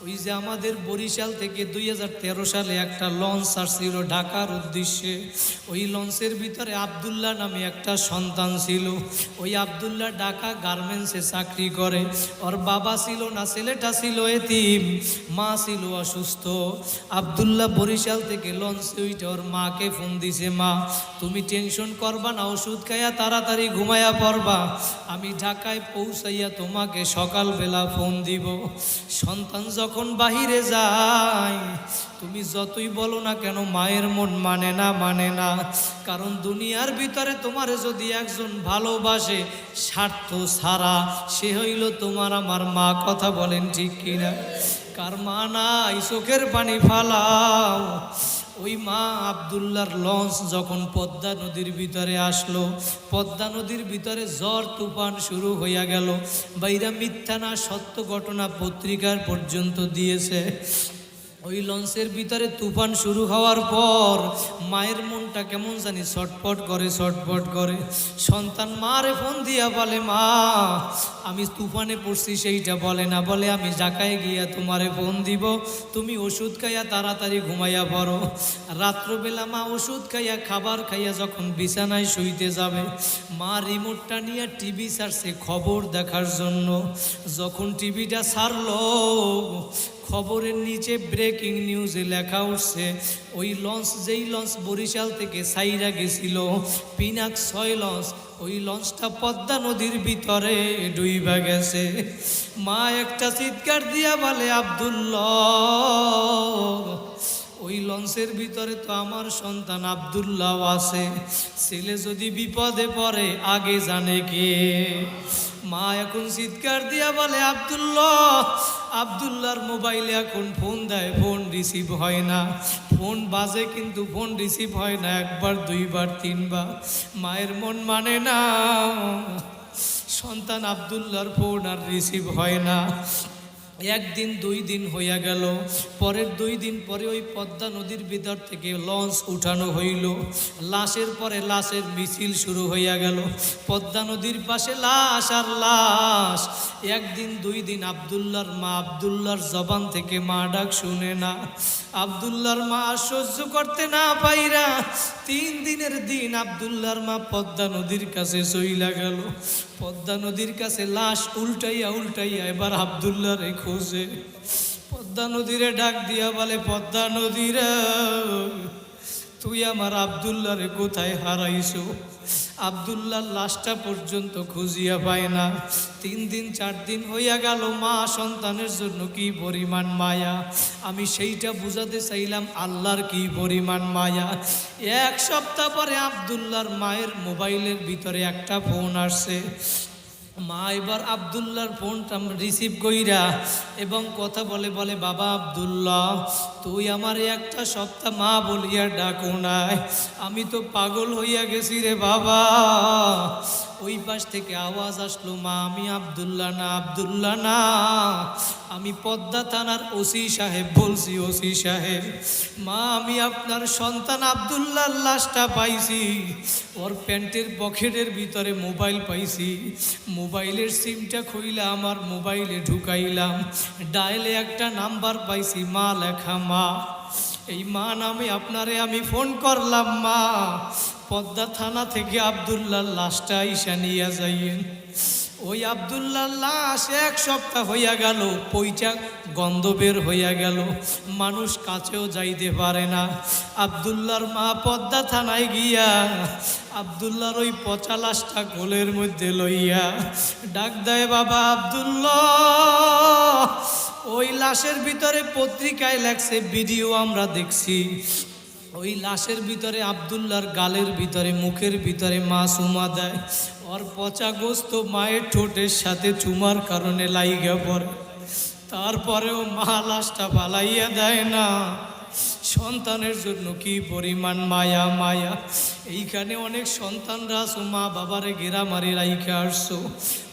ওই যে আমাদের বরিশাল থেকে 2013 সালে একটা লঞ্চ আসছিল ঢাকার উদ্দেশ্যে। ওই লঞ্চের ভিতরে আব্দুল্লাহ নামে একটা সন্তান ছিল। ওই আব্দুল্লাহ ঢাকা গার্মেন্টসে চাকরি করে। ওর বাবা ছিল না, ছেলেটা ছিল এতিম, মা ছিল অসুস্থ। আব্দুল্লাহ বরিশাল থেকে লঞ্চে উঠে ওর মাকে ফোন দিছে, মা তুমি টেনশন করবা না, ওষুধ খাইয়া তাড়াতাড়ি ঘুমাইয়া পড়বা, আমি ঢাকায় পৌঁছাইয়া তোমাকে সকালবেলা ফোন দিব। সন্তান যখন বাহিরে যায়, তুমি যতই বলো না কেন মায়ের মন মানে না। কারণ দুনিয়ার ভিতরে তোমারে যদি একজন ভালোবাসে স্বার্থ ছাড়া, সে হইল তোমার আমার মা। কথা বলেন ঠিক কিনা? কার মা নাই চোখের পানি ফালাও। ওই মা আব্দুল্লাহর লঞ্চ যখন পদ্মা নদীর ভিতরে আসলো, পদ্মা নদীর ভিতরে ঝড় তুফান শুরু হইয়া গেল। বাইরা মিথ্যা না সত্য ঘটনা পত্রিকার পর্যন্ত দিয়েছে। ওই লঞ্চের ভিতরে তুফান শুরু হওয়ার পর মায়ের মনটা কেমন জানি ছটফট করে। সন্তান মারে ফোন দিয়া বলে, মা আমি তুফানে পড়ছি সেইটা বলে না, বলে আমি ঢাকায় গিয়া তোমারে ফোন দিব, তুমি ওষুধ খাইয়া তাড়াতাড়ি ঘুমাইয়া পড়ো। রাত্রবেলা মা ওষুধ খাইয়া খাবার খাইয়া যখন বিছানায় শুইতে যাবে, মা রিমোটটা নিয়ে টিভি ছাড়ছে খবর দেখার জন্য। যখন টিভিটা ছাড়লো, খবরের নিচে ব্রেকিং নিউজে লেখা উঠছে, ওই লঞ্চ যেই লঞ্চ বরিশাল থেকে সাইরা গেছিল, পিনাক 6 লঞ্চ, ওই লঞ্চটা পদ্মা নদীর ভিতরে ডুইবা গেছে। মা একটা চিৎকার দিয়া বলে, আব্দুল্লাহ, ওই লঞ্চের ভিতরে তো আমার সন্তান আব্দুল্লাহ আছে, ছেলে যদি বিপদে পড়ে আগে জানে কে? মা এখন চিৎকার দিয়া বলে, আব্দুল্লাহর মোবাইলে এখন ফোন দেয়, ফোন রিসিভ হয় না। ফোন বাজে কিন্তু ফোন রিসিভ হয় না, একবার দুইবার তিনবার। মায়ের মন মানে না, সন্তান আব্দুল্লাহর ফোন আর রিসিভ হয় না। একদিন 2 দিন হইয়া গেল। পরের 2 দিন পরে ওই পদ্মা নদীর ভিতর থেকে লঞ্চ উঠানো হইল। লাশের পরে লাশের মিছিল শুরু হইয়া গেল। পদ্মা নদীর পাশে লাশ আর লাশ। একদিন 2 দিন আব্দুল্লাহর মা, আব্দুল্লাহর জবান থেকে মা ডাক শুনে না। আব্দুল্লাহর মা সহ্য করতে না পাইরা 3 দিনের দিন আব্দুল্লাহর মা পদ্মা নদীর কাছে চইলা গেল। পদ্মা নদীর কাছে লাশ উল্টাইয়া এবার আব্দুল্লাহরে খোঁজে। পদ্মা নদীরে ডাক দিয়া বলে, পদ্মা নদীরে, তুই আমার আব্দুল্লাহরে কোথায় হারাইছো? আব্দুল্লাহর লাশটা পর্যন্ত খুঁজিয়া পায় না। 3 দিন 4 দিন হইয়া গেল। মা সন্তানের জন্য কি পরিমাণ মায়া, আমি সেইটা বুঝাতে চাইলাম আল্লাহর কি পরিমাণ মায়া। 1 সপ্তাহ পরে আব্দুল্লাহর মায়ের মোবাইলের ভিতরে একটা ফোন আসছে। মা এবার আব্দুল্লাহর ফোনটা রিসিভ কইরা এবং কথা বলে, বাবা আব্দুল্লাহ, তুই আমার একটা সপ্তাহ মা বলিয়া ডাকো নাই, আমি তো পাগল হইয়া গেছি রে বাবা। ওই পাশ থেকে আওয়াজ আসলো, মা আমি আব্দুল্লাহ না, আমি পদ্মা থানার ওসি সাহেব বলছি, ওসি সাহেব। মা আমি আপনার সন্তান আব্দুল্লাহর লাশটা পাইছি, ওর প্যান্টের পকেটের ভিতরে মোবাইল পাইছি, মোবাইলের সিমটা খুইলা আমার মোবাইলে ঢুকাইলাম, ডায়ালে একটা নাম্বার পাইছি, মা লেখা। মা এই মা নামে আপনারে আমি ফোন করলাম, মা পদ্মা থানা থেকে আব্দুল্লাহর লাশটা আইসা নিয়ে যাইয়েন। ওই আব্দুল্লাহর লাশ 1 সপ্তাহ হইয়া গেল, পইচা গন্ধ বের হইয়া গেল, মানুষ কাছেও যাইতে পারে না। আব্দুল্লাহর মা পদ্মা থানায় গিয়া আব্দুল্লাহর ওই পচা লাশটা কোলের মধ্যে লইয়া ডাক দেয়, বাবা আব্দুল্লাহ। ওই লাশের ভিতরে পত্রিকায় লেখছে, ভিডিও আমরা দেখছি, ওই লাশের ভিতরে আব্দুল্লাহর গালের ভিতরে, মুখের ভিতরে মা চুমা দেয়। ওর পচা গোস্ত মায়ের ঠোঁটের সাথে চুমার কারণে লাইগা পড়ে। তারপরেও মা লাশটা পালাইয়া দেয় না। সন্তানের জন্য কি পরিমাণ মায়া। এইখানে অনেক সন্তানরা আসো মা বাবারে গেরা মারি রাইখা আসছো,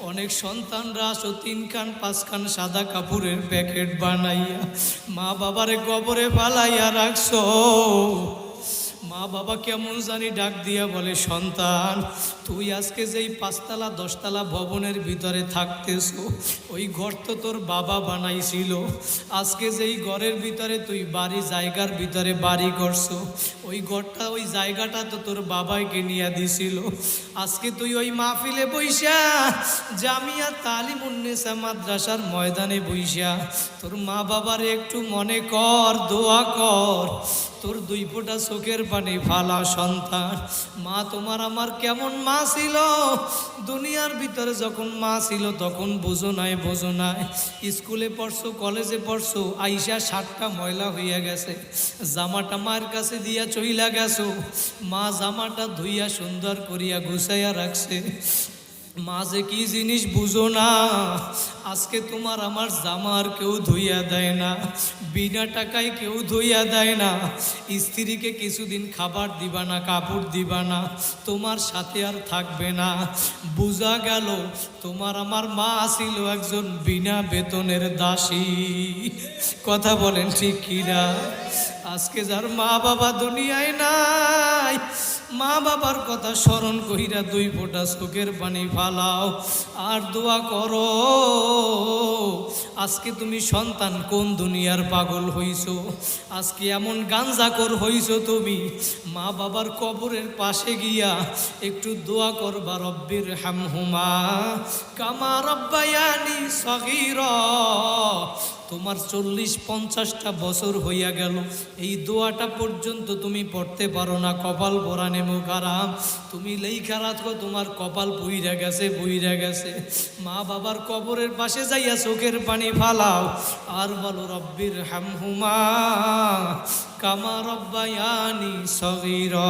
অনেক সন্তানরা আসো 3 কান 5 কান সাদা কাপড়ের প্যাকেট বানাইয়া মা বাবারে কবরে পালাইয়া রাখছো। মা মা বাবা কেমন জানি ডাক দিয়া বলে, সন্তান তুই আজকে যেই 5 তলা 10 তলা ভবনের ভিতরে থাকতেছ, ওই ঘর তো তোর বাবা বানাইছিল। আজকে যেই ঘরের ভিতরে তুই বাড়ি জায়গার ভিতরে বাড়ি করছো, ওই ঘরটা ওই জায়গাটা তো তোর বাবাইকে নিয়ে দিছিল। আজকে তুই ওই মাহফিলে বইসা জামিয়া তালিমুন্নেসা মাদ্রাসার ময়দানে বইসা তোর মা বাবার একটু মনে কর, দোয়া কর, তোর 2 ফোঁটা চোখের পানি ফালা। সন্তান, মা তোমার আমার কেমন মা ছিল, দুনিয়ার ভিতরে যখন মা ছিল তখন বোঝো নাই, বোঝো নাই। স্কুলে পড়ছো, কলেজে পড়ছো, আইসা 7টা ময়লা হইয়া গেছে, জামাটা মায়ের কাছে দিয়া চইলা গেছো। মা জামাটা ধুইয়া সুন্দর করিয়া গুছাইয়া রাখছে। মা যে কি জিনিস বুঝো না। আজকে তোমার আমার জামার কেউ ধুইয়া দেয় না, বিনা টাকায় কেউ ধুইয়া দেয় না। স্ত্রীকে কিছুদিন খাবার দিবা না, কাপড় দিবা না, তোমার সাথে আর থাকবে না। বুঝা গেল তোমার আমার মা ছিল একজন বিনা বেতনের দাসী। কথা বলেন ঠিক কিনা? আজকে যার মা বাবা দুনিয়ায় নাই, মা বাবার কথা স্মরণ কইরা 2 ফোঁটা চোখের পানি ফালাও আর দোয়া করো। আজকে তুমি সন্তান কোন দুনিয়ার পাগল হইছো, আজকে এমন গাঞ্জাখোর হইছো তুমি। মা বাবার কবরের পাশে গিয়া একটু দোয়া করবা, রব্বির হামহুমা কামা রব্বায়ানি সগীরা। তোমার 40-50টা বছর হইয়া গেল, এই দোয়াটা পর্যন্ত তুমি পড়তে পারো না। কপাল পরানে মুখারাম, তুমি লেখা রাখো তোমার কপাল বইরা গেছে, বইরা গেছে। মা বাবার কবরের পাশে যাইয়া চোখের পানি ফালাও আর বলো, রব্বির হামহুমা কামা রব্বায়ানি সগীরা।